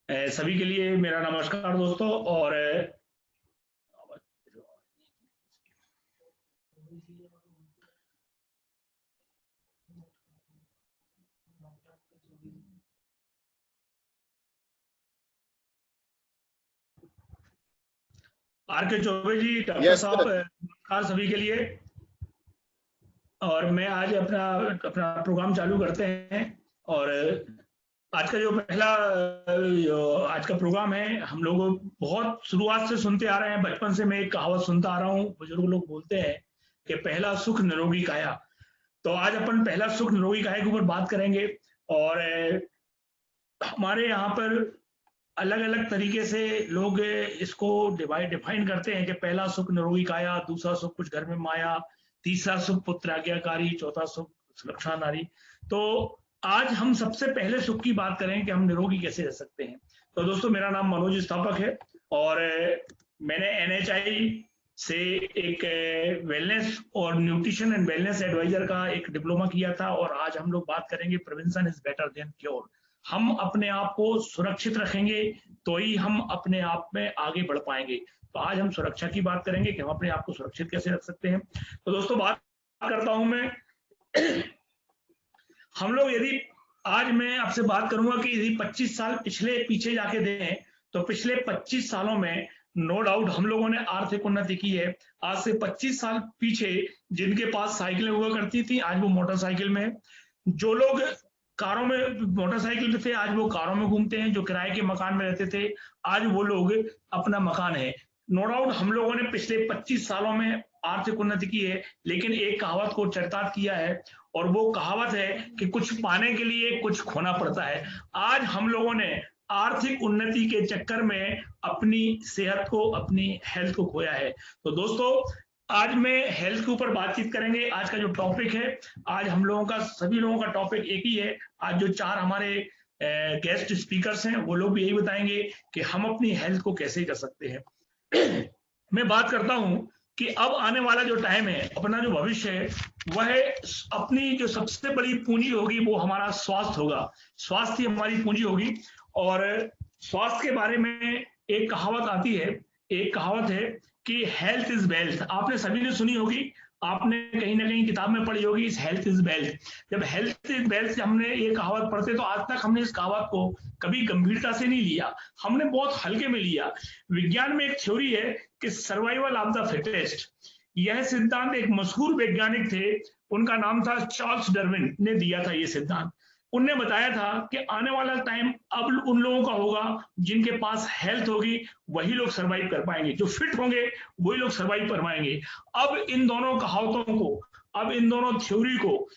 सभी के लिए मेरा नमस्कार दोस्तों। और आर के चौबे जी, डॉक्टर यस साहब, सर। नमस्कार सभी के लिए। और मैं आज अपना अपना प्रोग्राम चालू करते हैं। और आज का जो पहला आज का प्रोग्राम है, हम लोग बहुत शुरुआत से सुनते आ रहे हैं। बचपन से मैं एक कहावत सुनता आ रहा हूँ, बुजुर्ग लोग बोलते हैं कि पहला सुख निरोगी काया। तो आज अपन पहला सुख निरोगी काया के ऊपर बात करेंगे। और हमारे यहाँ पर अलग अलग तरीके से लोग इसको डिफाइन करते हैं कि पहला सुख निरोगी काया, दूसरा सुख कुछ घर में माया, तीसरा सुख पुत्र आज्ञाकारी, चौथा सुख सुरक्षा नारी। तो आज हम सबसे पहले सुख की बात करें कि हम निरोगी कैसे रह सकते हैं। तो दोस्तों, मेरा नाम मनोज स्थापक है और मैंने NHI से एक वेलनेस और न्यूट्रिशन एंड वेलनेस एडवाइजर का एक डिप्लोमा किया था। और आज हम लोग बात करेंगे prevention is better than cure. हम अपने आप को सुरक्षित रखेंगे तो ही हम अपने आप में आगे बढ़ पाएंगे। तो आज हम सुरक्षा की बात करेंगे कि हम अपने आप को सुरक्षित कैसे रख सकते हैं। तो दोस्तों, बात करता हूं मैं। हम लोग यदि आज मैं आपसे बात करूंगा कि यदि 25 साल पीछे जाके दें तो पिछले 25 सालों में नो डाउट हम लोगों ने आर्थिक उन्नति की है। आज से 25 साल पीछे जिनके पास साइकिलें हुआ करती थी, आज वो मोटरसाइकिल में। जो लोग कारों में मोटरसाइकिल पे थे, आज वो कारों में घूमते हैं। जो किराए के मकान में रहते थे, आज वो लोग अपना मकान है। नो डाउट हम लोगों ने पिछले 25 सालों में आर्थिक उन्नति की है, लेकिन एक कहावत को चरितार्थ किया है। और वो कहावत है कि कुछ पाने के लिए कुछ खोना पड़ता है। आज हम लोगों ने आर्थिक उन्नति के चक्कर में अपनी सेहत को, अपनी हेल्थ को खोया है। तो दोस्तों, आज मैं हेल्थ के ऊपर बातचीत करेंगे। आज का जो टॉपिक है, आज हम लोगों का, सभी लोगों का टॉपिक एक ही है। आज जो 4 हमारे गेस्ट स्पीकर्स हैं, वो लोग भी यही बताएंगे कि हम अपनी हेल्थ को कैसे कर सकते हैं। मैं बात करता हूं कि अब आने वाला जो टाइम है, अपना जो भविष्य है, वह अपनी जो सबसे बड़ी पूंजी होगी वो हमारा स्वास्थ्य होगा। स्वास्थ्य ही हमारी पूंजी होगी। और स्वास्थ्य के बारे में एक कहावत आती है, एक कहावत है कि हेल्थ इज वेल्थ। आपने सभी ने सुनी होगी, आपने कहीं ना कहीं किताब में पढ़ी होगी, इस हेल्थ इज वेल्थ। जब हेल्थ इज वेल्थ हमने ये कहावत पढ़ते, तो आज तक हमने इस कहावत को कभी गंभीरता से नहीं लिया, हमने बहुत हल्के में लिया। विज्ञान में एक थ्योरी है कि सर्वाइवल ऑफ द फिटेस्ट। यह सिद्धांत एक मशहूर वैज्ञानिक थे, उनका नाम था चार्ल्स डार्विन, ने दिया था ये सिद्धांत। उनने बताया था कि आने वाला टाइम अब उन लोगों का होगा जिनके पास हेल्थ होगी, वही लोग सरवाइव कर पाएंगे। जो फिट होंगे वही लोग सरवाइव कर पाएंगे। अब इन दोनों कहावतों को, अब इन दोनों थ्योरी को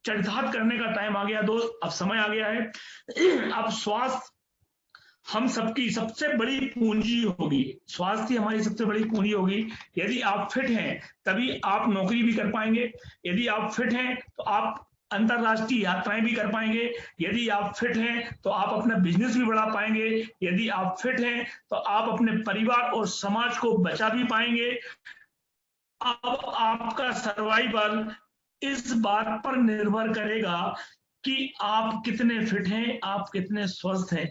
चरितार्थ करने का टाइम आ गया दोस्त, अब समय आ गया है। अब स्वास्थ्य हम सबकी सबसे बड़ी पूंजी होगी। स्वास्थ्य हमारी सबसे बड़ी पूंजी होगी। यदि आप फिट हैं तभी आप नौकरी भी कर पाएंगे। यदि आप फिट हैं तो आप अंतरराष्ट्रीय यात्राएं भी कर पाएंगे। यदि आप फिट हैं तो आप अपना बिजनेस भी बढ़ा पाएंगे। यदि आप फिट हैं तो आप अपने परिवार और समाज को बचा भी पाएंगे। अब आपका सर्वाइवल इस बात पर निर्भर करेगा कि आप कितने फिट हैं, आप कितने स्वस्थ हैं।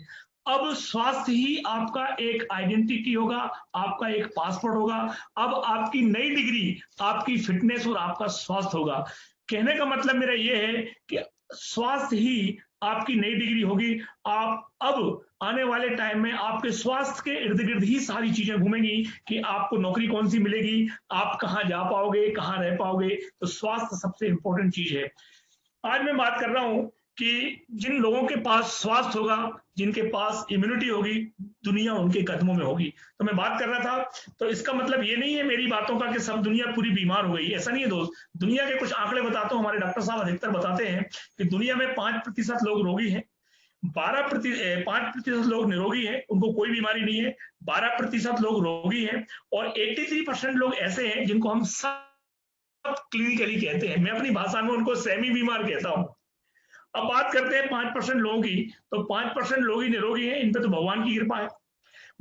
अब स्वास्थ्य ही आपका एक आइडेंटिटी होगा, आपका एक पासपोर्ट होगा। अब आपकी नई डिग्री आपकी फिटनेस और आपका स्वास्थ्य होगा। कहने का मतलब मेरा यह है कि स्वास्थ्य ही आपकी नई डिग्री होगी। आप अब आने वाले टाइम में आपके स्वास्थ्य के इर्द गिर्द ही सारी चीजें घूमेंगी कि आपको नौकरी कौन सी मिलेगी, आप कहाँ जा पाओगे, कहाँ रह पाओगे। तो स्वास्थ्य सबसे इंपॉर्टेंट चीज है। आज मैं बात कर रहा हूं कि जिन लोगों के पास स्वास्थ्य होगा, जिनके पास इम्यूनिटी होगी, दुनिया उनके कदमों में होगी। तो मैं बात कर रहा था, तो इसका मतलब ये नहीं है मेरी बातों का कि सब दुनिया पूरी बीमार हो गई, ऐसा नहीं है दोस्त। दुनिया के कुछ आंकड़े बताता हूं, हमारे डॉक्टर साहब अधिकतर बताते हैं कि दुनिया में 5% लोग रोगी हैं, 5% लोग निरोगी हैं, उनको कोई बीमारी नहीं है, 12% लोग रोगी हैं, और 83% लोग ऐसे हैं जिनको हम सब क्लिनिकली कहते हैं। मैं अपनी भाषा में उनको सेमी बीमार कहता हूं। अब बात करते हैं 5% लोगों की, तो 5% लोग ही निरोगी हैं, इन पे तो भगवान की कृपा है।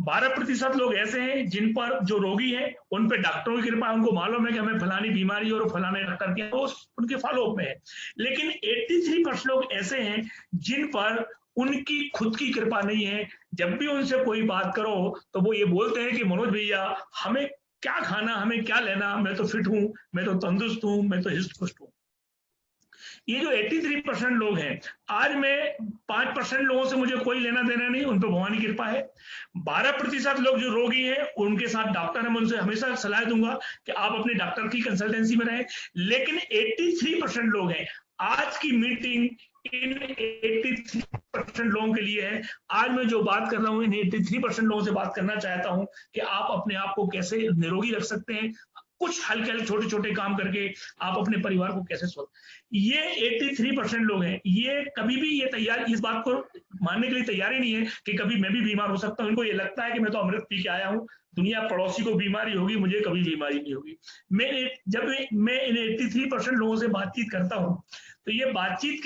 12% लोग ऐसे हैं जिन पर, जो रोगी हैं, उन पे डॉक्टरों की कृपा है, उनको मालूम है कि हमें फलानी बीमारी और फलाने डॉक्टर के उनके फॉलोअप में है। लेकिन 83% लोग ऐसे हैं जिन पर उनकी खुद की कृपा नहीं है। जब भी उनसे कोई बात करो तो वो ये बोलते हैं कि मनोज भैया हमें क्या खाना, हमें क्या लेना, मैं तो फिट हूं, मैं तो तंदुरुस्त हूं, मैं तो हिस्ट पुष्ट हूं। ये जो 83% लोग हैं, आज मैं 5% लोगों से मुझे कोई लेना देना नहीं, उन पर भगवान की कृपा है। 12% लोग जो रोगी हैं उनके साथ डॉक्टर है, मैं उनसे हमेशा सलाह दूंगा कि आप अपने डॉक्टर की कंसल्टेंसी में रहें। लेकिन 83% लोग हैं, आज की मीटिंग इन 83% लोगों के लिए है। आज मैं जो बात कर रहा हूं इन 83% लोगों से बात करना चाहता हूं कि आप अपने आप को कैसे निरोगी रख सकते हैं, कुछ हल्के हल्के छोटे छोटे काम करके आप अपने परिवार को कैसे स्वस्थ। ये 83% लोग हैं, ये कभी भी ये तैयार इस बात को मानने के लिए तैयार ही नहीं है कि कभी मैं भी बीमार हो सकता हूं। इनको ये लगता है कि मैं तो अमृत पी के आया हूं, दुनिया पड़ोसी को बीमारी होगी, मुझे कभी बीमारी नहीं होगी। जब मैं इन 83% लोगों से बातचीत करता हूं तो ये बातचीत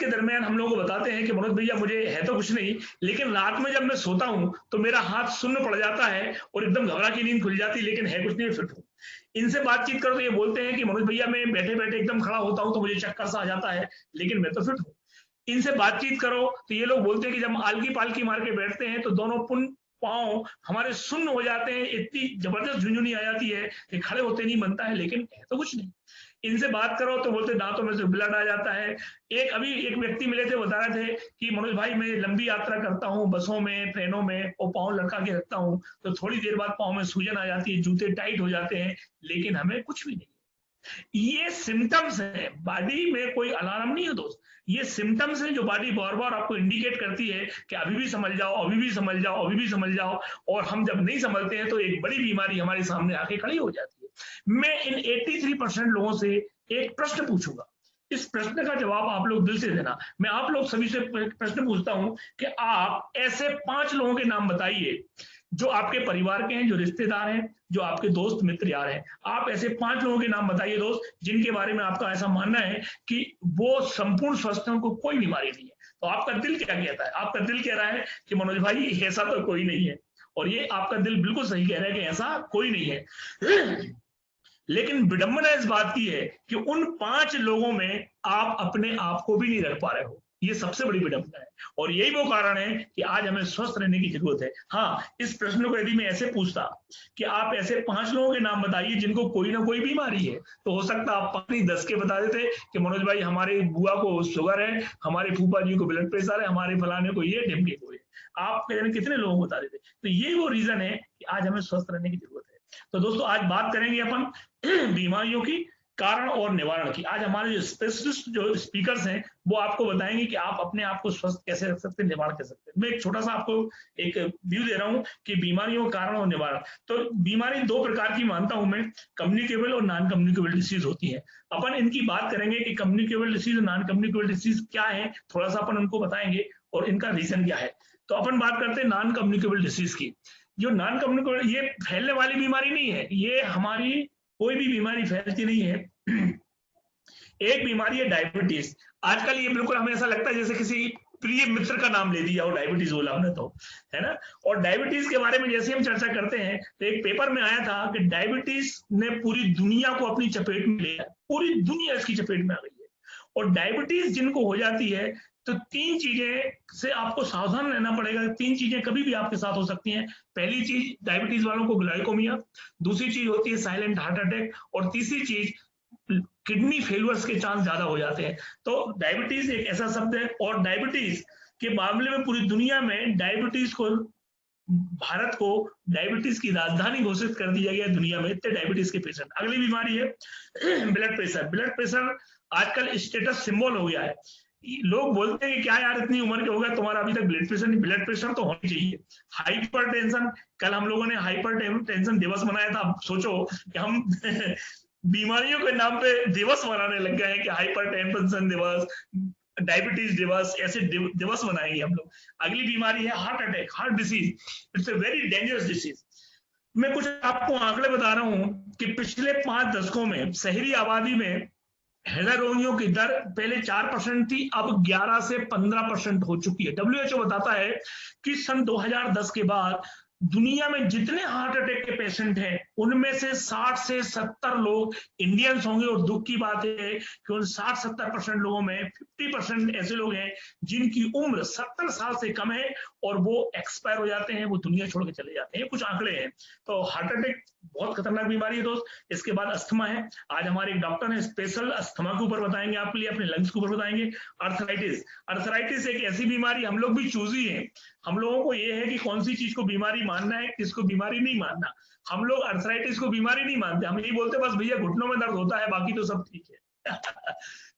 के दरमियान हम लोगों को बताते हैं कि मनोज भैया मुझे है तो कुछ नहीं, लेकिन रात में जब मैं सोता हूं तो मेरा हाथ शून्य पड़ जाता है और एकदम घबरा की नींद खुल जाती है, लेकिन है कुछ नहीं, फिट हूं। इनसे बातचीत करो तो ये बोलते हैं कि मनोज भैया मैं बैठे बैठे एकदम खड़ा होता हूं तो मुझे चक्कर सा आ जाता है, लेकिन मैं तो फिट हूं। इनसे बातचीत करो तो ये लोग बोलते हैं कि जब हम आलकी पालकी मार के बैठते हैं तो दोनों पांव हमारे शून्य हो जाते हैं, इतनी जबरदस्त झुंझुनी आ जाती है कि खड़े होते नहीं बनता है, लेकिन है तो कुछ नहीं। इनसे बात करो तो बोलते दांतों में से ब्लड आ जाता है। एक व्यक्ति मिले थे, बता रहे थे कि मनोज भाई मैं लंबी यात्रा करता हूँ बसों में, ट्रेनों में, और पाँव लटका के रखता हूँ तो थोड़ी देर बाद पाँव में सूजन आ जाती है, जूते टाइट हो जाते हैं, लेकिन हमें कुछ भी नहीं। ये सिम्टम्स है, बॉडी में कोई अलार्म नहीं है दोस्त, ये सिम्टम्स है जो बॉडी बार बार आपको इंडिकेट करती है कि अभी भी समझ जाओ, अभी भी समझ जाओ, अभी भी समझ जाओ। और हम जब नहीं समझते हैं तो एक बड़ी बीमारी हमारे सामने आके खड़ी हो जाती है। मैं इन 83% लोगों से एक प्रश्न पूछूंगा, इस प्रश्न का जवाब आप लोग दिल से देना। मैं आप लोग सभी से प्रश्न पूछता हूं कि आप ऐसे 5 लोगों के नाम बताइए जो आपके परिवार के हैं, जो रिश्तेदार हैं, जो आपके दोस्त मित्र यार हैं। आप ऐसे 5 लोगों के नाम बताइए दोस्त जिनके बारे में आपका ऐसा मानना है कि वो संपूर्ण स्वस्थ हैं, उनको कोई बीमारी नहीं है। तो आपका दिल क्या कहता है? आपका दिल कह रहा है कि मनोज भाई ऐसा तो कोई नहीं है, और ये आपका दिल बिल्कुल सही कह रहा है कि ऐसा कोई नहीं है। लेकिन विडंबना इस बात की है कि उन 5 लोगों में आप अपने आप को भी नहीं रख पा रहे हो, ये सबसे बड़ी विडंबना है। और यही वो कारण है कि आज हमें स्वस्थ रहने की जरूरत है। हाँ, इस प्रश्न को यदि मैं ऐसे पूछता कि आप ऐसे 5 लोगों के नाम बताइए जिनको कोई ना कोई बीमारी है, तो हो सकता आप 5-10 के बता देते कि मनोज भाई हमारे बुआ को शुगर है, हमारे फूफा जी को ब्लड प्रेशर है, हमारे फलाने को ये, ढिमके को ये। आप कितने लोगों को बता देते। तो ये वो रीजन है कि आज हमें स्वस्थ रहने की जरूरत है। तो दोस्तों आज बात करेंगे अपन बीमारियों की कारण और निवारण की। आज हमारे जो स्पेशलिस्ट जो स्पीकर्स हैं वो आपको बताएंगे कि आप अपने आप को स्वस्थ कैसे रख सकते हैं, निवारण कर सकते हैं। मैं एक छोटा सा आपको एक व्यू दे रहा हूं कि बीमारियों का कारण और निवारण। तो बीमारी 2 प्रकार की मानता हूं मैं, कम्युनिकेबल और नॉन कम्युनिकेबल डिसीज होती है। अपन इनकी बात करेंगे कि कम्युनिकेबल डिसीज और नॉन कम्युनिकेबल डिसीज क्या है, थोड़ा सा अपन उनको बताएंगे और इनका रीजन क्या है। तो अपन बात करते हैं नॉन कम्युनिकेबल डिसीज की। जो नॉन कम्युनिकेबल, ये फैलने वाली बीमारी नहीं है, ये हमारी कोई भी बीमारी फैलती नहीं है। एक बीमारी है डायबिटीज। आजकल ये बिल्कुल हमें ऐसा लगता है जैसे किसी प्रिय मित्र का नाम ले दिया और डायबिटीज बोला हमने, तो है ना। और डायबिटीज के बारे में जैसे हम चर्चा करते हैं तो एक पेपर में आया था कि डायबिटीज ने पूरी दुनिया को अपनी चपेट में लिया, पूरी दुनिया इसकी चपेट में आ गई है। और डायबिटीज जिनको हो जाती है तो 3 चीजें से आपको सावधान रहना पड़ेगा। 3 चीजें कभी भी आपके साथ हो सकती हैं। पहली चीज डायबिटीज वालों को ग्लाइकोमिया, दूसरी चीज होती है साइलेंट हार्ट अटैक, और तीसरी चीज किडनी फेलियर्स के चांस ज्यादा हो जाते हैं। तो डायबिटीज एक ऐसा शब्द है, और डायबिटीज के मामले में पूरी दुनिया में डायबिटीज को, भारत को डायबिटीज की राजधानी घोषित कर दिया गया दुनिया में, इतने डायबिटीज के पेशेंट। अगली बीमारी है ब्लड प्रेशर। ब्लड प्रेशर आजकल स्टेटस सिंबल हो गया है। लोग बोलते हैं कि क्या यार इतनी उम्र के हो गया तुम्हारा अभी तक ब्लड प्रेशर नहीं। ब्लड प्रेशर तो होनी चाहिए। हाइपर टेंशन, कल हम लोगों ने हाइपर टेंशन दिवस मनाया था। अब सोचो कि हम बीमारियों के नाम पे दिवस मनाने लग गए हैं कि हाइपर टेंशन दिवस, डायबिटीज दिवस, ऐसे दिवस मनाएंगे हम लोग। अगली बीमारी है heart attack, heart disease. It's a very dangerous disease. मैं कुछ आपको आंकड़े बता रहा हूं कि पिछले 5 दशकों में शहरी आबादी में हृदय रोगियों की दर पहले 4% थी, अब 11 से 15% हो चुकी है। WHO बताता है कि सन 2010 के बाद दुनिया में जितने हार्ट अटैक के पेशेंट हैं उनमें से 60 से 70 लोग इंडियंस होंगे, और दुख की बात है कि उन 60-70% लोगों में 50% ऐसे लोग हैं जिनकी उम्र 70 साल से कम है और वो एक्सपायर हो जाते हैं, वो दुनिया छोड़ के चले जाते हैं। कुछ आंकड़े हैं। तो हार्ट अटैक बहुत खतरनाक बीमारी है दोस्त। इसके बाद अस्थमा है। आज हमारे एक डॉक्टर ने स्पेशल अस्थमा के ऊपर बताएंगे आपके लिए, अपने लंग्स के ऊपर बताएंगे। अर्थराइटिस, अर्थराइटिस एक ऐसी बीमारी, हम लोग भी चूजी हैं। हम लोगों को ये है कि कौन सी चीज को बीमारी मानना है, किसको बीमारी नहीं मानना। हम लोग अर्थराइटिस को बीमारी नहीं मानते, हम यही बोलते बस भैया घुटनों में दर्द होता है, बाकी तो सब ठीक है।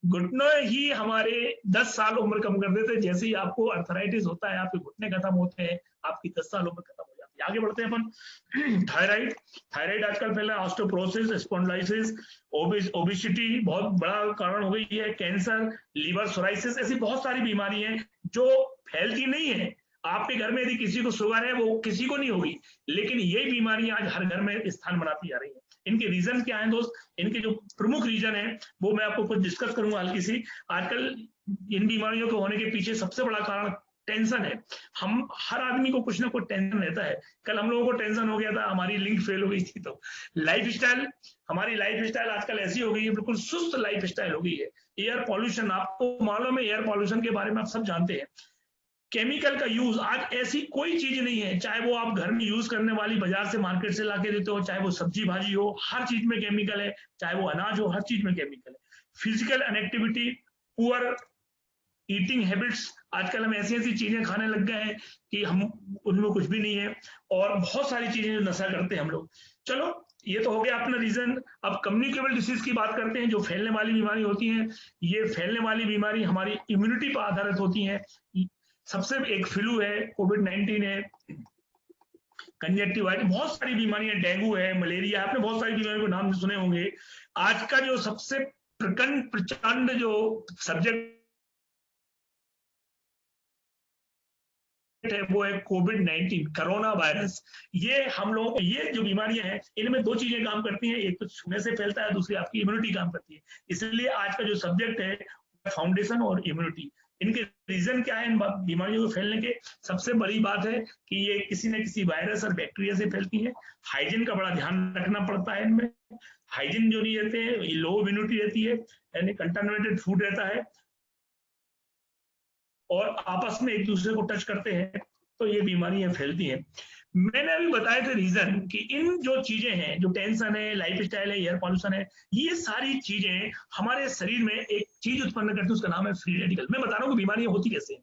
घुटनों ही हमारे 10 साल उम्र कम कर देते। जैसे ही आपको अर्थराइटिस होता है, आपके घुटने खत्म होते हैं, आपकी 10 साल उम्र खत्म हो जाती है। आगे बढ़ते हैं अपन। थायराइड, थायराइड आजकल फैला है। ऑस्टियोपोरोसिस, स्पॉन्डिलाइसिस, ओबिसिटी बहुत बड़ा कारण हो गई है। कैंसर, लीवर सोराइसिस, ऐसी बहुत सारी बीमारी हैं जो फैलती नहीं है। आपके घर में यदि किसी को शुगर है, वो किसी को नहीं होगी, लेकिन ये बीमारियां आज हर घर में स्थान बनाती जा रही है। इनके रीजन क्या है दोस्त? इनके जो प्रमुख रीजन है वो मैं आपको कुछ डिस्कस करूंगा हल्की सी। आजकल इन बीमारियों के होने के पीछे सबसे बड़ा कारण टेंशन है। हम हर आदमी को कुछ ना कुछ टेंशन रहता है। कल हम लोगों को टेंशन हो गया था, हमारी लिंक फेल हो गई थी। तो लाइफ स्टाइल, हमारी लाइफ स्टाइल आजकल ऐसी हो गई है, बिल्कुल सुस्त लाइफ स्टाइल हो गई है। एयर पॉल्यूशन, आपको मालूम है एयर पॉल्यूशन के बारे में आप सब जानते हैं। केमिकल का यूज, आज ऐसी कोई चीज नहीं है, चाहे वो आप घर में यूज करने वाली बाजार से मार्केट से लाके देते हो, चाहे वो सब्जी भाजी हो, हर चीज में केमिकल है, चाहे वो अनाज हो, हर चीज में केमिकल है। Physical inactivity, poor eating habits, आजकल हम ऐसी ऐसी चीजें खाने लग गए हैं कि हम उनमें कुछ भी नहीं है, और बहुत सारी चीजें जो नशा करते हैं हम लोग। चलो ये तो हो गया अपना रीजन। अब कम्युनिकेबल डिसीज की बात करते हैं, जो फैलने वाली बीमारी होती है। ये फैलने वाली बीमारी हमारी इम्यूनिटी पर आधारित होती है। सबसे एक फ्लू है, कोविड-19 है, कंजक्टिवाइटिस, बहुत सारी बीमारियां, डेंगू है, मलेरिया, आपने बहुत सारी बीमारियों के नाम सुने होंगे। आज का जो सबसे प्रचंड जो सब्जेक्ट है वो है कोविड-19, कोरोना वायरस। ये हम लोगों को, ये जो बीमारियां हैं, इनमें दो चीजें काम करती हैं, एक तो छूने से फैलता है, दूसरी आपकी इम्यूनिटी काम करती है। इसलिए आज का जो सब्जेक्ट है फाउंडेशन और इम्यूनिटी। इनके रीजन क्या है इन बीमारियों को फैलने के? सबसे बड़ी बात है कि ये किसी न किसी वायरस और बैक्टीरिया से फैलती है। हाइजीन का बड़ा ध्यान रखना पड़ता है इनमें। हाइजीन जो नहीं रहते हैं, लो इम्यूनिटी रहती है, यानी कंटामिनेटेड फूड रहता है, और आपस में एक दूसरे को टच करते हैं, तो ये बीमारियां फैलती हैं। मैंने अभी बताए थे रीजन कि इन जो चीजें हैं, जो टेंशन है, लाइफ स्टाइल है, एयर पॉल्यूशन है, ये सारी चीजें हमारे शरीर में एक चीज उत्पन्न करती है, उसका नाम है फ्री रेडिकल। मैं बता रहा हूँ कि बीमारियां होती कैसे हैं।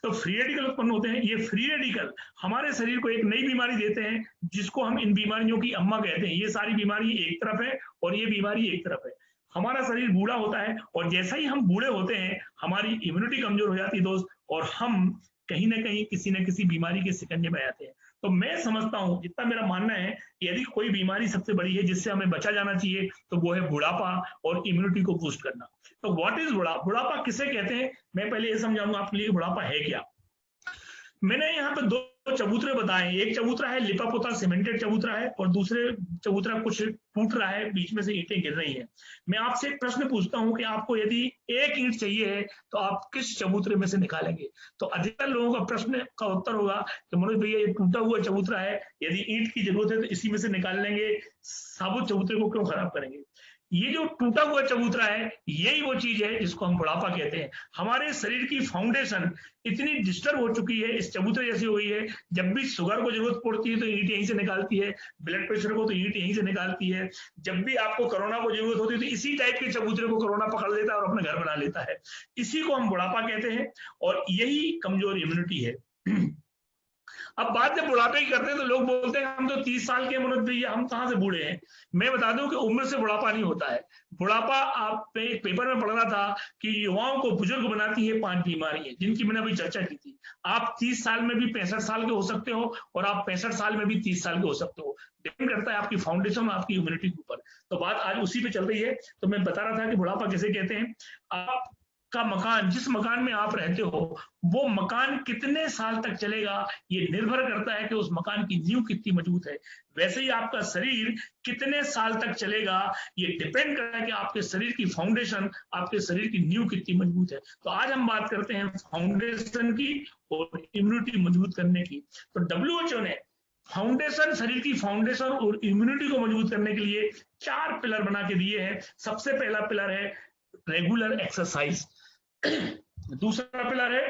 तो फ्री रेडिकल उत्पन्न होते हैं। ये फ्री रेडिकल हमारे शरीर को एक नई बीमारी देते हैं, जिसको हम इन बीमारियों की अम्मा कहते हैं। ये सारी बीमारी एक तरफ है और ये बीमारी एक तरफ है। हमारा शरीर बूढ़ा होता है, और जैसा ही हम बूढ़े होते हैं, हमारी इम्यूनिटी कमजोर हो जाती है दोस्त, और हम कहीं ना कहीं किसी न किसी बीमारी के शिकंजे में आते हैं। तो मैं समझता हूं, जितना मेरा मानना है कि यदि कोई बीमारी सबसे बड़ी है जिससे हमें बचा जाना चाहिए, तो वो है बुढ़ापा और इम्यूनिटी को बूस्ट करना। तो व्हाट इज बुढ़ापा किसे कहते हैं, मैं पहले ये समझाऊंगा आपके लिए बुढ़ापा है क्या। मैंने यहाँ पे दो चबूतरे बताए। एक चबूतरा है लिपापोता सीमेंटेड चबूतरा है, और दूसरे चबूतरा कुछ टूट रहा है, बीच में से ईंटें गिर रही हैं। मैं आपसे एक प्रश्न पूछता हूं कि आपको यदि एक ईंट चाहिए है तो आप किस चबूतरे में से निकालेंगे? तो अधिकतर लोगों का प्रश्न का उत्तर होगा कि मनोज भैया ये टूटा हुआ चबूतरा है, यदि ईंट की जरूरत है तो इसी में से निकाल लेंगे, साबुत चबूतरे को क्यों खराब करेंगे? ये जो टूटा हुआ चबूतरा है, यही वो चीज है जिसको हम बुढ़ापा कहते हैं। हमारे शरीर की फाउंडेशन इतनी डिस्टर्ब हो चुकी है, इस चबूतरे जैसी हो गई है। जब भी शुगर को जरूरत पड़ती है तो ईंट यहीं से निकालती है, ब्लड प्रेशर को तो ईंट यहीं से निकालती है, जब भी आपको कोरोना को जरूरत होती है तो इसी टाइप के चबूतरे को कोरोना पकड़ लेता है और अपने घर बना लेता है। इसी को हम बुढ़ापा कहते हैं, और यही कमजोर इम्यूनिटी है। अब बात जब बुढ़ापे की करते हैं तो लोग बोलते हैं हम तो 30 साल के, मनोज भैया हम कहाँ से बूढ़े हैं। मैं बता दूं कि उम्र से बुढ़ापा नहीं होता है। बुढ़ापा, आप एक पेपर में पढ़ रहा था कि युवाओं को बुजुर्ग बनाती है 5 बीमारियां, जिनकी मैंने अभी चर्चा की थी। आप 30 साल में भी 65 साल के हो सकते हो, और आप 65 साल में भी 30 साल के हो सकते हो। डिपेंड करता है आपकी फाउंडेशन और आपकी इम्यूनिटी के ऊपर। तो बात आज उसी पे चल रही है। तो मैं बता रहा था कि बुढ़ापा किसे कहते हैं। आप का मकान, जिस मकान में आप रहते हो, वो मकान कितने साल तक चलेगा, ये निर्भर करता है कि उस मकान की नींव कितनी मजबूत है। वैसे ही आपका शरीर कितने साल तक चलेगा, ये डिपेंड करता है कि आपके शरीर की फाउंडेशन, आपके शरीर की नींव कितनी मजबूत है। तो आज हम बात करते हैं फाउंडेशन की और इम्यूनिटी मजबूत करने की। तो WHO ने फाउंडेशन, शरीर की फाउंडेशन और इम्यूनिटी को मजबूत करने के लिए 4 पिलर बना के दिए हैं। सबसे पहला पिलर है रेगुलर एक्सरसाइज, दूसरा पिलर है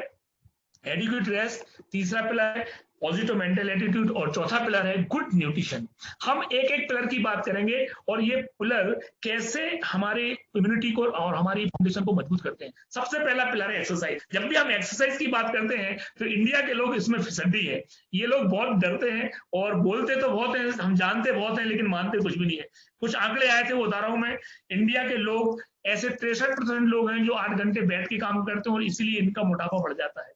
एडिक्वेट रेस्ट, तीसरा पिलर है पॉजिटिव मेंटल एटीट्यूड और चौथा पिलर है गुड न्यूट्रिशन। हम एक एक पिलर की बात करेंगे और ये पिलर कैसे हमारे इम्यूनिटी को और हमारी फाउंडेशन को मजबूत करते हैं। सबसे पहला पिलर है एक्सरसाइज। जब भी हम एक्सरसाइज की बात करते हैं तो इंडिया के लोग इसमें फिसड्डी है, ये लोग बहुत डरते हैं और बोलते तो बहुत है, हम जानते बहुत है लेकिन मानते कुछ भी नहीं है। कुछ आंकड़े आए थे वो बता रहा हूं मैं, इंडिया के लोग ऐसे 63% लोग हैं जो 8 घंटे बैठ के काम करते हैं और इसीलिए इनका मोटापा बढ़ जाता है।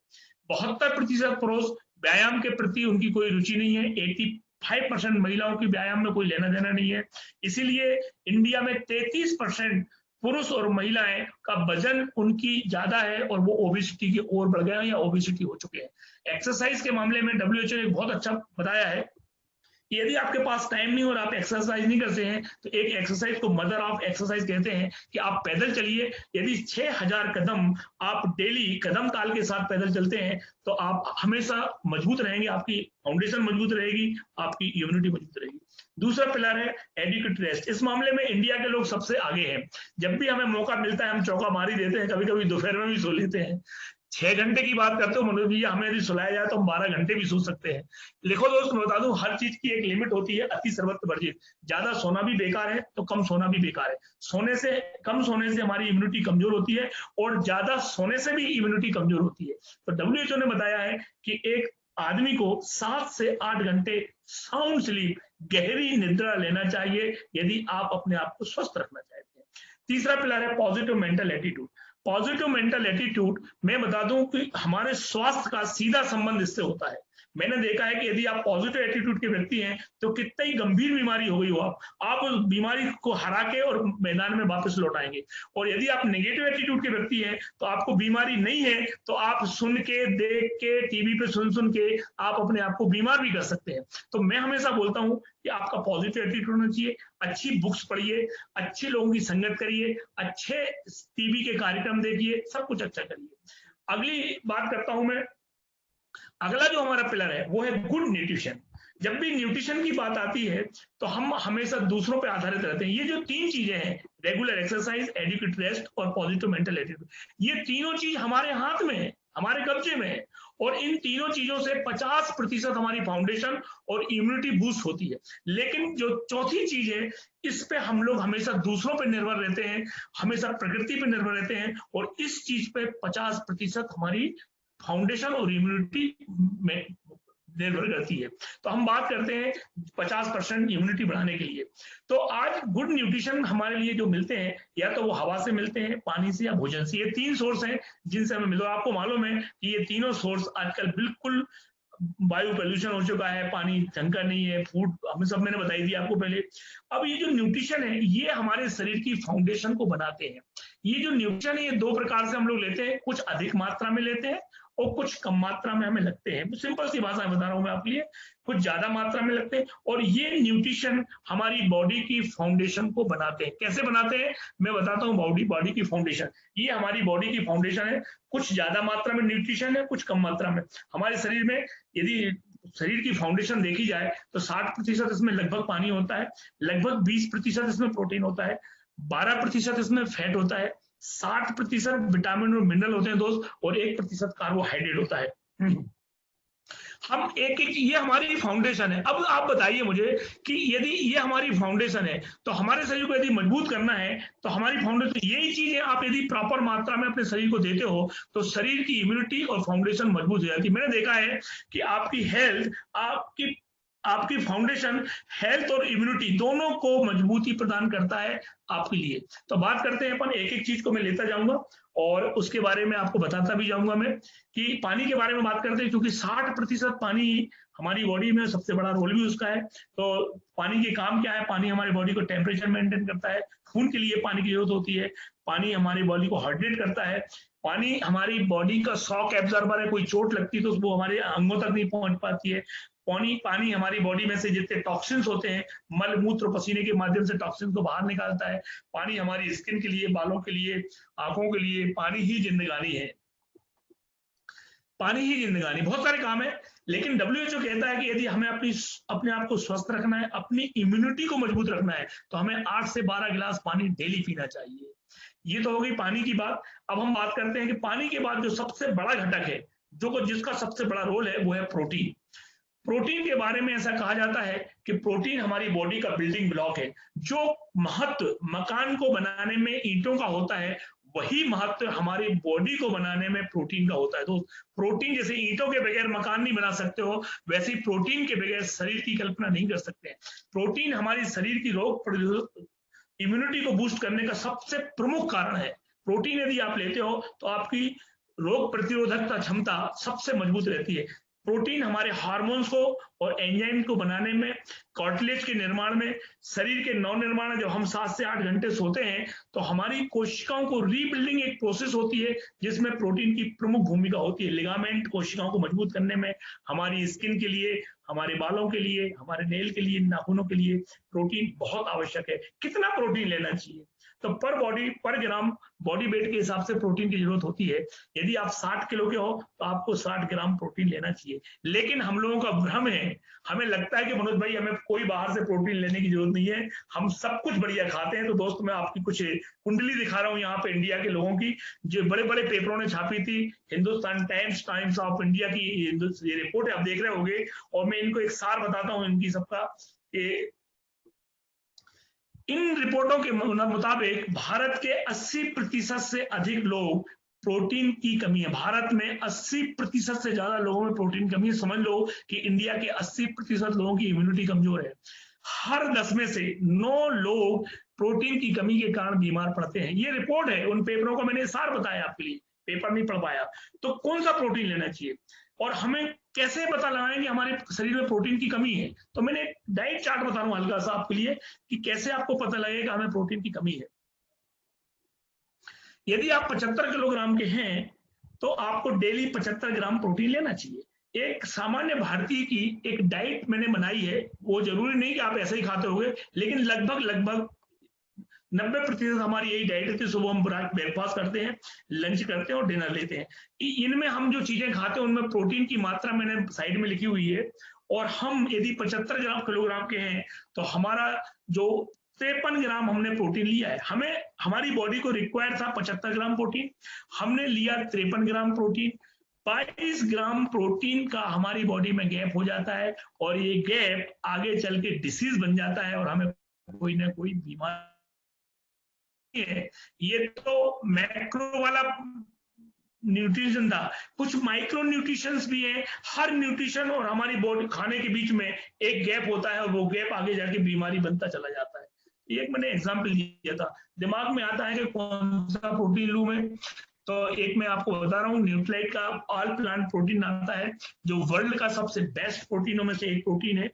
72% पुरुष व्यायाम के प्रति उनकी कोई रुचि नहीं है, 85% महिलाओं की व्यायाम में कोई लेना देना नहीं है। इसीलिए इंडिया में 33% पुरुष और महिलाएं का वजन उनकी ज्यादा है और वो ओबेसिटी की ओर बढ़ गए हैं या ओबेसिटी हो चुके हैं। एक्सरसाइज के मामले में WHO ने बहुत अच्छा बताया है, यदि आपके पास टाइम नहीं और आप एक्सरसाइज नहीं करते हैं तो एक एक्सरसाइज को मदर ऑफ एक्सरसाइज कहते हैं कि आप पैदल चलिए। यदि 6000 कदम आप डेली कदम ताल के साथ पैदल चलते हैं तो आप हमेशा मजबूत रहेंगे, आपकी फाउंडेशन मजबूत रहेगी, आपकी इम्यूनिटी मजबूत रहेगी। दूसरा पिलर है एडिक्वेट रेस्ट। इस मामले में इंडिया के लोग सबसे आगे हैं। जब भी हमें मौका मिलता है हम चौका मार ही देते हैं, कभी कभी दोपहर में भी सो लेते हैं। 6 घंटे की बात करते हो मनोज भैया, हमें यदि सुलाया जाए तो हम 12 घंटे भी सो सकते हैं। लिखो दोस्त, मैं बता दूं हर चीज की एक लिमिट होती है, अति सर्वत्र वर्जित। ज्यादा सोना भी बेकार है तो कम सोना भी बेकार है। कम सोने से हमारी इम्यूनिटी कमजोर होती है और ज्यादा सोने से भी इम्यूनिटी कमजोर होती है। तो WHO ने बताया है कि एक आदमी को 7 से 8 घंटे साउंड स्लीप, गहरी निद्रा लेना चाहिए यदि आप अपने आप को स्वस्थ रखना चाहते हैं। तीसरा पिलर है positive mental attitude. Positive mental attitude मैं बता दूं कि हमारे स्वास्थ्य का सीधा संबंध इससे होता है। मैंने देखा है कि यदि आप पॉजिटिव एटीट्यूड के व्यक्ति हैं तो कितनी ही गंभीर बीमारी हो गई हो आप उस बीमारी को हरा के और मैदान में वापस लौट आएंगे। और यदि आप नेगेटिव एटीट्यूड के व्यक्ति हैं तो आपको बीमारी नहीं है तो आप सुन के, देख के, टीवी पे सुन के आप अपने आप को बीमार भी कर सकते हैं। तो मैं हमेशा बोलता हूं कि आपका पॉजिटिव एटीट्यूड होना चाहिए। अच्छी बुक्स पढ़िए, अच्छे लोगों की संगत करिए, अच्छे टीवी के कार्यक्रम देखिए, सब कुछ अच्छा करिए। अगली बात करता हूं मैं, अगला जो हमारा पिलर है वो है गुड न्यूट्रिशन। जब भी न्यूट्रिशन की बात आती है तो हम हमेशा दूसरों पर आधारित रहते हैं। ये जो 3 चीजें हैं, रेगुलर एक्सरसाइज, एडिक्वेट रेस्ट और पॉजिटिव मेंटल एटीट्यूड, ये तीनों चीज हमारे हाथ में है, हमारे कब्जे में है। और इन तीनों चीजों से 50% हमारी फाउंडेशन और इम्यूनिटी बूस्ट होती है। लेकिन जो चौथी चीज है, इस पे हम लोग हमेशा दूसरों पर निर्भर रहते हैं, हमेशा प्रकृति पर निर्भर रहते हैं और इस चीज पे 50% हमारी फाउंडेशन और इम्यूनिटी में निर्भर करती है। तो हम बात करते हैं 50% इम्यूनिटी बढ़ाने के लिए। तो आज गुड न्यूट्रिशन हमारे लिए जो मिलते हैं, या तो वो हवा से मिलते हैं, पानी से या भोजन से। ये 3 सोर्स हैं जिनसे हमें मिलो। आपको मालूम है कि ये तीनों सोर्स आजकल बिल्कुल वायु पोल्यूशन हो चुका है, पानी ढंग का नहीं है, फूड हमें सब मैंने बताई दी आपको पहले। अब ये जो न्यूट्रिशन है ये हमारे शरीर की फाउंडेशन को बनाते हैं। ये जो न्यूट्रिशन है ये 2 प्रकार से हम लोग लेते हैं, कुछ अधिक मात्रा में लेते हैं और कुछ कम मात्रा में हमें लगते हैं। सिंपल सी भाषा में बता रहा हूं मैं आपके लिए, कुछ ज्यादा मात्रा में लगते हैं और ये न्यूट्रिशन हमारी बॉडी की फाउंडेशन को बनाते हैं। कैसे बनाते हैं मैं बताता हूँ। बॉडी की फाउंडेशन, ये हमारी बॉडी की फाउंडेशन है। कुछ ज्यादा मात्रा में न्यूट्रिशन है, कुछ कम मात्रा में। हमारे शरीर में यदि शरीर की फाउंडेशन देखी जाए तो 60% इसमें लगभग पानी होता है, लगभग 20% इसमें प्रोटीन होता है, 12% इसमें फैट होता है, 60% विटामिन और मिनरल होते हैं दोस्त, और 1% कार्बोहाइड्रेट होता है। हम एक ये हमारी फाउंडेशन है। अब आप बताइए मुझे कि यदि ये हमारी फाउंडेशन है तो हमारे शरीर को यदि मजबूत करना है तो हमारी फाउंडेशन यही चीजें आप यदि प्रॉपर मात्रा में अपने शरीर को देते हो तो शरीर की इम्यूनिटी और फाउंडेशन मजबूत हो जाती है। मैंने देखा है कि आपकी हेल्थ, आपकी फाउंडेशन हेल्थ और इम्यूनिटी दोनों को मजबूती प्रदान करता है आपके लिए। तो बात करते हैं अपन, एक एक चीज को मैं लेता जाऊंगा और उसके बारे में आपको बताता भी जाऊंगा मैं। कि पानी के बारे में बात करते हैं, क्योंकि 60% पानी हमारी बॉडी में, सबसे बड़ा रोल भी उसका है। तो पानी के काम क्या है? पानी हमारी बॉडी को टेम्परेचर मेंटेन करता है, खून के लिए पानी की जरूरत होती है, पानी हमारी बॉडी को हाइड्रेट करता है, पानी हमारी बॉडी का शॉक एब्जॉर्बर है, कोई चोट लगती है तो वो हमारे अंगों तक नहीं पहुंच पाती है। पानी हमारी बॉडी में से जितने टॉक्सिन्स होते हैं, मल मूत्र पसीने के माध्यम से टॉक्सिन्स को बाहर निकालता है। पानी हमारी स्किन के लिए, बालों के लिए, आंखों के लिए, पानी ही जिंदगानी है। पानी ही जिंदगानी, बहुत सारे काम है, लेकिन WHO कहता है कि यदि हमें अपने आप को स्वस्थ रखना है, अपनी इम्यूनिटी को मजबूत रखना है, तो हमें 8 से 12 गिलास पानी डेली पीना चाहिए। ये तो हो गई पानी की बात। अब हम बात करते हैं कि पानी के बाद जो सबसे बड़ा घटक है, जिसका सबसे बड़ा रोल है, वो है प्रोटीन। प्रोटीन के बारे में ऐसा कहा जाता है कि प्रोटीन हमारी बॉडी का बिल्डिंग ब्लॉक है। जो महत्व मकान को बनाने में ईंटों का होता है, वही महत्व हमारी बॉडी को बनाने में प्रोटीन का होता है। तो प्रोटीन, जैसे ईंटों के बगैर मकान नहीं बना सकते हो, वैसे ही प्रोटीन के बगैर शरीर की कल्पना नहीं कर सकते। प्रोटीन हमारी शरीर की रोग प्रतिरोधक इम्यूनिटी को बूस्ट करने का सबसे प्रमुख कारण है। प्रोटीन यदि आप लेते हो तो आपकी रोग प्रतिरोधकता क्षमता सबसे मजबूत रहती है। प्रोटीन हमारे हार्मोन्स को और एंजाइम को बनाने में, कार्टिलेज के निर्माण में, शरीर के नव निर्माण में, जब हम 7 से 8 घंटे सोते हैं तो हमारी कोशिकाओं को रीबिल्डिंग एक प्रोसेस होती है जिसमें प्रोटीन की प्रमुख भूमिका होती है। लिगामेंट कोशिकाओं को मजबूत करने में, हमारी स्किन के लिए, हमारे बालों के लिए, हमारे नेल के लिए, नाखूनों के लिए प्रोटीन बहुत आवश्यक है। कितना प्रोटीन लेना चाहिए? तो पर ग्राम बॉडी वेट के हिसाब से प्रोटीन की जरूरत होती है। यदि आप 60 किलो के हो तो आपको 60 ग्राम प्रोटीन लेना चाहिए। लेकिन हम लोगों का भ्रम है, हमें लगता है कि मनोज भाई हमें कोई बाहर से प्रोटीन लेने की जरूरत नहीं है, हम सब कुछ बढ़िया खाते हैं। तो दोस्त, मैं आपकी कुछ कुंडली दिखा रहा हूं यहाँ पे इंडिया के लोगों की, जो बड़े बड़े पेपरों ने छापी थी। Hindustan times, times of India की ये रिपोर्ट आप देख रहे होंगे, और मैं इनको एक सार बताता हूँ इनकी सबका। इन रिपोर्टों के मुताबिक भारत के 80% से अधिक लोग प्रोटीन की कमी है। भारत में 80% से ज्यादा लोगों में प्रोटीन कमी है। समझ लो कि इंडिया के 80% लोगों की इम्यूनिटी कमजोर है। हर 10 में से 9 लोग प्रोटीन की कमी के कारण बीमार पड़ते हैं। ये रिपोर्ट है, उन पेपरों को मैंने सार बताया आपके लिए, पेपर नहीं पढ़ पाया। तो कौन सा प्रोटीन लेना चाहिए और हमें कैसे पता लगाएं कि हमारे शरीर में प्रोटीन की कमी है? तो मैंने एक डाइट चार्ट बता रहा हूं हल्का सा आपके लिए कि कैसे आपको पता लगेगा हमें प्रोटीन की कमी है। यदि आप 75 किलोग्राम के हैं तो आपको डेली 75 ग्राम प्रोटीन लेना चाहिए। एक सामान्य भारतीय की एक डाइट मैंने बनाई है, वो जरूरी नहीं कि आप ऐसे ही खाते होंगे, लेकिन लगभग 90% हमारी यही डाइट होती है। सुबह हम ब्रेकफास्ट करते हैं, लंच करते हैं और डिनर लेते हैं। इनमें हम जो चीजें खाते हैं उनमें प्रोटीन की मात्रा मैंने साइड में लिखी हुई है। और हम यदि 75 किलोग्राम के हैं तो हमारा जो 53 ग्राम हमने प्रोटीन लिया है। हमें, हमारी बॉडी को रिक्वायर्ड था 75 ग्राम प्रोटीन, हमने लिया 53 ग्राम प्रोटीन। 22 ग्राम प्रोटीन का हमारी बॉडी में गैप हो जाता है और ये गैप आगे चल के डिसीज बन जाता है और हमें कोई ना कोई बीमारी है। ये तो मैक्रो वाला न्यूट्रिशन था, कुछ माइक्रो न्यूट्रिशंस भी है। हर न्यूट्रिशन और हमारी बॉडी खाने के बीच में एक गैप होता है और वो गैप आगे जाके बीमारी बनता चला जाता है। एक मैंने एग्जांपल दिया था, दिमाग में आता है कि कौन सा प्रोटीन लूं मैं, तो एक मैं आपको बता रहा हूँ, न्यूट्राइट का ऑल प्लांट प्रोटीन आता है, जो वर्ल्ड का सबसे बेस्ट प्रोटीनों में से एक प्रोटीन है।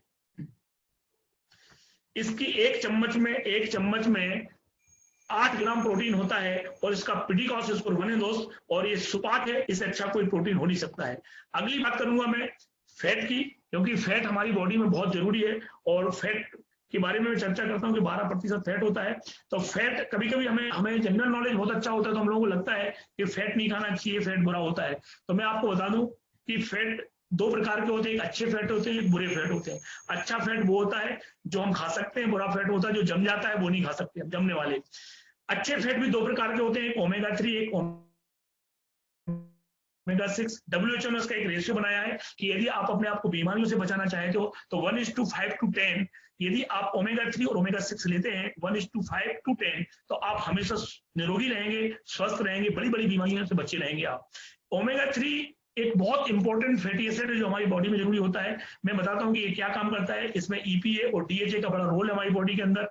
इसकी एक चम्मच में 8 ग्राम प्रोटीन होता है और इसका पीडीकॉस स्कोर 1 है दोस्त, और ये सुपाक है, इससे अच्छा कोई प्रोटीन हो नहीं सकता है। अगली बात करूंगा मैं फैट की, क्योंकि फैट हमारी बॉडी में बहुत जरूरी है और फैट के बारे में मैं चर्चा करता हूँ कि 12% फैट होता है। तो फैट, कभी कभी हमें जनरल नॉलेज बहुत अच्छा होता है तो हम लोगों को लगता है कि फैट नहीं खाना चाहिए, फैट बुरा होता है। तो मैं आपको बता दूं कि फैट 2 प्रकार के होते हैं, एक अच्छे फैट होते हैं, एक बुरे फैट होते हैं। अच्छा फैट वो होता है जो हम खा सकते हैं, बुरा फैट होता है जो जम जाता है, वो नहीं खा सकते हम, जमने वाले। अच्छे फैट भी 2 प्रकार के होते हैं, एक ओमेगा 3, एक ओमेगा 6। WHO ने उसका एक रेशियो बनाया है कि यदि आप अपने आप को बीमारियों से बचाना चाहते हो तो 1:5:10, यदि आप ओमेगा 3 और ओमेगा 6 लेते हैं 1:5:10, तो आप हमेशा निरोगी रहेंगे, स्वस्थ रहेंगे, बड़ी बड़ी बीमारियों से बचे रहेंगे आप। ओमेगा 3 एक बहुत इंपॉर्टेंट फैटी एसिड है जो हमारी बॉडी में जरूरी होता है। मैं बताता हूँ कि ये क्या काम करता है। इसमें EPA और DHA का बड़ा रोल है हमारी बॉडी के अंदर।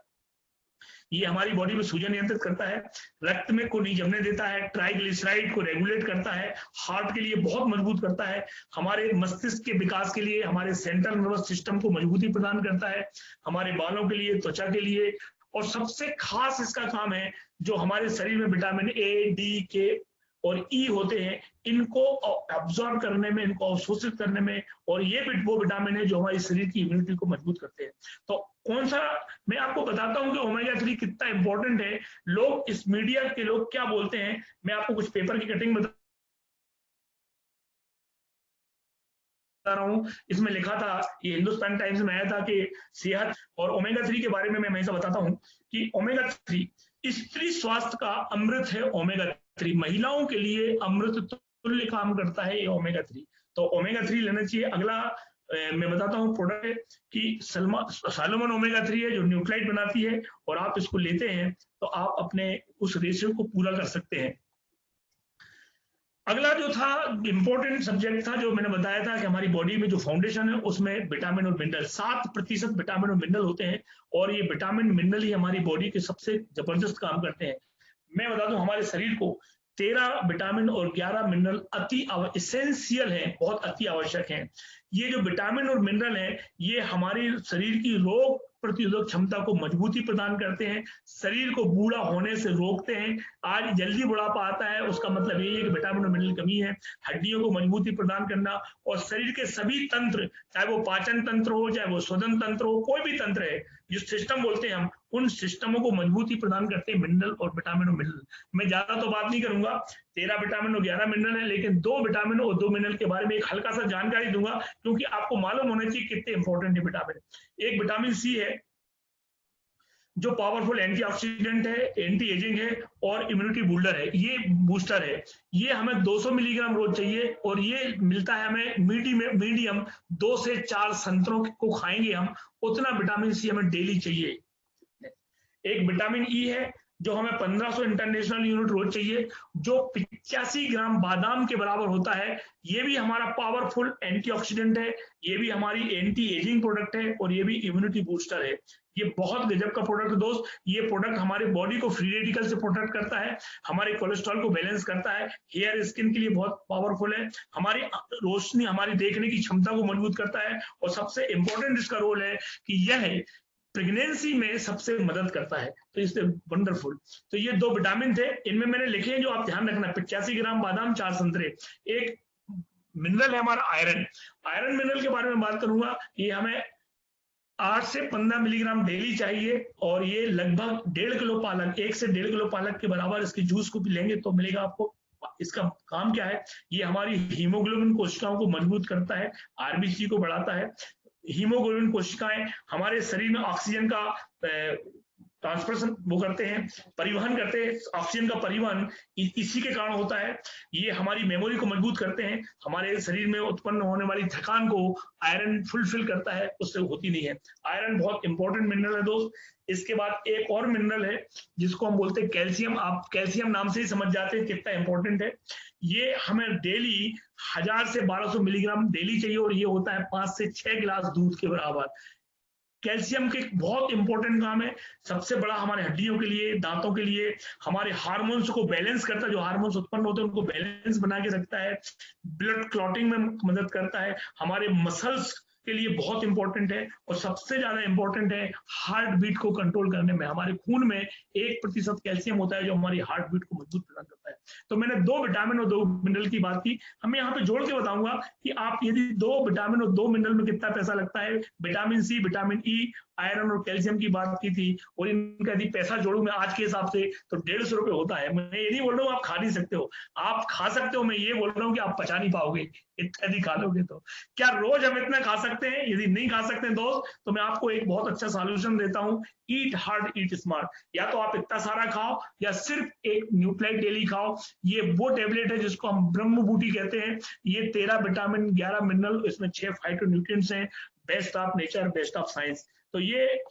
ये हमारी बॉडी में सूजन नियंत्रित करता है, रक्त में को नहीं जमने देता है, ट्राइग्लिसराइड को रेगुलेट करता है, हार्ट के लिए बहुत मजबूत करता है, हमारे मस्तिष्क के विकास के लिए, हमारे सेंट्रल नर्वस सिस्टम को मजबूती प्रदान करता है, हमारे बालों के लिए, त्वचा के लिए। और सबसे खास इसका काम है जो हमारे शरीर में विटामिन A, D, K और E होते हैं, इनको अब्सॉर्ब करने में, इनको अवशोषित करने में, और ये वो विटामिन है जो हमारे शरीर की इम्यूनिटी को मजबूत करते हैं। तो कौन सा, मैं आपको बताता हूं कि ओमेगा 3 कितना इंपॉर्टेंट है। लोग, इस मीडिया के लोग क्या बोलते हैं, मैं आपको कुछ पेपर की कटिंग बता रहा हूँ, इसमें लिखा था, ये हिंदुस्तान टाइम्स में आया था कि सेहत और ओमेगा 3 के बारे में मैं हमेशा बताता हूँ कि ओमेगा 3 स्त्री स्वास्थ्य का अमृत है। ओमेगा 3 महिलाओं के लिए अमृत तुल्य काम करता है ये ओमेगा 3। तो ओमेगा 3 लेना चाहिए। अगला मैं बताता हूँ प्रोडक्ट कि सालोमन ओमेगा 3 है जो न्यूक्लाइड बनाती है, और आप इसको लेते हैं तो आप अपने उस रेशियो को पूरा कर सकते हैं। अगला जो था इंपॉर्टेंट सब्जेक्ट था, जो मैंने बताया था कि हमारी बॉडी में जो फाउंडेशन है उसमें विटामिन और मिनरल 7% विटामिन और मिनरल होते हैं, और ये विटामिन मिनरल ही हमारी बॉडी के सबसे जबरदस्त काम करते हैं। मैं बता दूं हमारे शरीर को 13 विटामिन और 11 मिनरल अति एसेंशियल है, बहुत अति आवश्यक है। ये जो विटामिन और मिनरल है ये हमारे शरीर की रोग प्रतिरोधक क्षमता को मजबूती प्रदान करते हैं, शरीर को बूढ़ा होने से रोकते हैं। आज जल्दी बुढ़ापा आता है, उसका मतलब ये है कि विटामिन और मिनरल की कमी है। हड्डियों को मजबूती प्रदान करना, और शरीर के सभी तंत्र, चाहे वो पाचन तंत्र हो, चाहे वो शोधन तंत्र हो, कोई भी तंत्र है, जो सिस्टम बोलते हैं हम, उन सिस्टमों को मजबूती प्रदान करते हैं मिनरल और विटामिन और मिनरल। मैं ज्यादा तो बात नहीं करूंगा, 13 विटामिन और 11 मिनरल है, लेकिन 2 विटामिन और 2 मिनरल के बारे में एक हल्का सा जानकारी दूंगा, क्योंकि आपको मालूम होना चाहिए कितने इंपॉर्टेंट है विटामिन। एक विटामिन सी है जो पावरफुल एंटीऑक्सीडेंट है, एंटी एजिंग है और इम्यूनिटी बूस्टर है। बूस्टर है, ये हमें 200 मिलीग्राम रोज चाहिए, और ये मिलता है हमें मीडियम 2 से 4 संतरों को खाएंगे हम, उतना विटामिन सी हमें डेली चाहिए। एक विटामिन ई है जो हमें 1500 इंटरनेशनल यूनिट रोज चाहिए, जो 85 ग्राम बादाम के बराबर होता है। ये भी हमारा पावरफुल एंटीऑक्सीडेंट है, ये भी हमारी एंटी एजिंग प्रोडक्ट है, और ये भी इम्यूनिटी बूस्टर है। ये बहुत गजब का प्रोडक्ट है दोस्त। ये प्रोडक्ट हमारे बॉडी को फ्री रेडिकल से प्रोटेक्ट करता है, हमारे कोलेस्ट्रॉल को बैलेंस करता है, हेयर स्किन के लिए बहुत पावरफुल है, हमारी रोशनी, हमारी देखने की क्षमता को मजबूत करता है, और सबसे इंपॉर्टेंट इसका रोल है कि यह प्रेगनेंसी में सबसे मदद करता है। तो इससे वंडरफुल। तो ये 2 विटामिन थे, इनमें मैंने लिखे हैं जो आप ध्यान रखना, 85 ग्राम बादाम, 4 संतरे। एक मिनरल है हमारा आयरन। आयरन मिनरल के बारे में बात करूंगा, ये हमें 8 से 15 मिलीग्राम डेली चाहिए, और ये लगभग 1.5 किलो पालक, 1 से 1.5 किलो पालक के बराबर इसके जूस को भी लेंगे तो मिलेगा आपको। इसका काम क्या है, ये हमारी हीमोग्लोबिन कोशिकाओं को मजबूत करता है, आरबीसी को बढ़ाता है। हीमोग्लोबिन कोशिकाएं हमारे शरीर में ऑक्सीजन का ट्रांसफर वो करते हैं, परिवहन करते हैं। ऑक्सीजन का परिवहन इसी के कारण होता है। ये हमारी मेमोरी को मजबूत करते हैं, हमारे शरीर में उत्पन्न होने वाली थकान को आयरन फुलफिल करता है, उससे होती नहीं है। आयरन बहुत इंपॉर्टेंट मिनरल है दोस्त। इसके बाद एक और मिनरल है जिसको हम बोलते हैं कैल्शियम। आप कैल्शियम नाम से ही समझ जाते हैं कितना इंपॉर्टेंट है। ये हमें डेली 1000 से 1200 मिलीग्राम डेली चाहिए, और ये होता है 5 से 6 गिलास दूध के बराबर। कैल्शियम के बहुत इंपॉर्टेंट काम है, सबसे बड़ा हमारे हड्डियों के लिए, दांतों के लिए, हमारे हार्मोन्स को बैलेंस करता है, जो हार्मोन्स उत्पन्न होते हैं उनको बैलेंस बना के रखता है, ब्लड क्लॉटिंग में मदद करता है, हमारे मसल्स के लिए बहुत इंपॉर्टेंट है, और सबसे ज्यादा इंपॉर्टेंट है हार्ट बीट को कंट्रोल करने में। हमारे खून में 1% कैल्शियम होता है जो हमारी हार्ट बीट को मजबूत प्रदान करता है। तो मैंने 2 विटामिन और 2 मिनरल की बात की। हम यहाँ पे जोड़ के बताऊंगा कि आप यदि 2 विटामिन और 2 मिनरल में कितना पैसा लगता है। Vitamin C, vitamin E, iron और कैल्शियम की बात की थी, और इनका यदि पैसा जोड़ू मैं आज के हिसाब से तो 150 रुपए होता है। मैं ये नहीं बोल रहा हूँ आप खा नहीं सकते हो, आप खा सकते हो, मैं ये बोल रहा हूँ कि आप पचा नहीं पाओगे इत्यादि खा लोगे तो। क्या रोज हम इतना खा सकते हैं? यदि नहीं खा सकते हैं दोस्त, तो मैं आपको एक बहुत अच्छा सॉल्यूशन देता हूँ, ईट हार्ड ईट स्मार्ट। या तो आप इतना सारा खाओ, या सिर्फ एक न्यूक्लाइड डेली खाओ। ये वो टेबलेट है जिसको हम ब्रह्म बूटी कहते हैं। ये 13 विटामिन, 11 मिनरल, इसमें 6 फाइटोन्यूट्रिएंट्स हैं। Best of nature, best of science. तो ये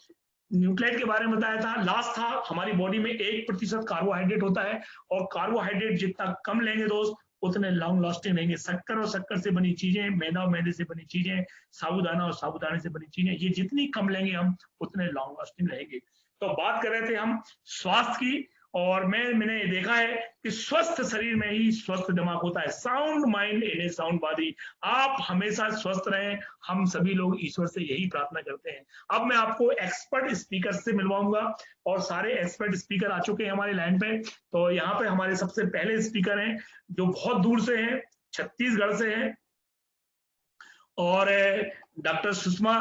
न्यूक्लाइड के बारे में बताया था। लास्ट था, हमारी बॉडी में 1% कार्बोहाइड्रेट होता है, और कार्बोहाइड्रेट जितना कम लेंगे दोस्त उतने लॉन्ग लास्टिंग रहेंगे। शक्कर और शक्कर से बनी चीजें, मैदा और मैदे से बनी चीजें, साबूदाना और साबूदाने से बनी चीजें, ये जितनी कम लेंगे हम उतने लॉन्ग लास्टिंग रहेंगे। तो बात कर रहे थे हम स्वास्थ्य की, और मैंने देखा है कि स्वस्थ शरीर में ही स्वस्थ दिमाग होता है। Sound mind in A sound body. आप हमेशा स्वस्थ रहें, हम सभी लोग ईश्वर से यही प्रार्थना करते हैं। अब मैं आपको एक्सपर्ट स्पीकर से मिलवाऊंगा, और सारे एक्सपर्ट स्पीकर आ चुके हैं हमारे लाइन पे। तो यहाँ पे हमारे सबसे पहले स्पीकर हैं जो बहुत दूर से हैं, छत्तीसगढ़ से हैं, और डॉक्टर सुषमा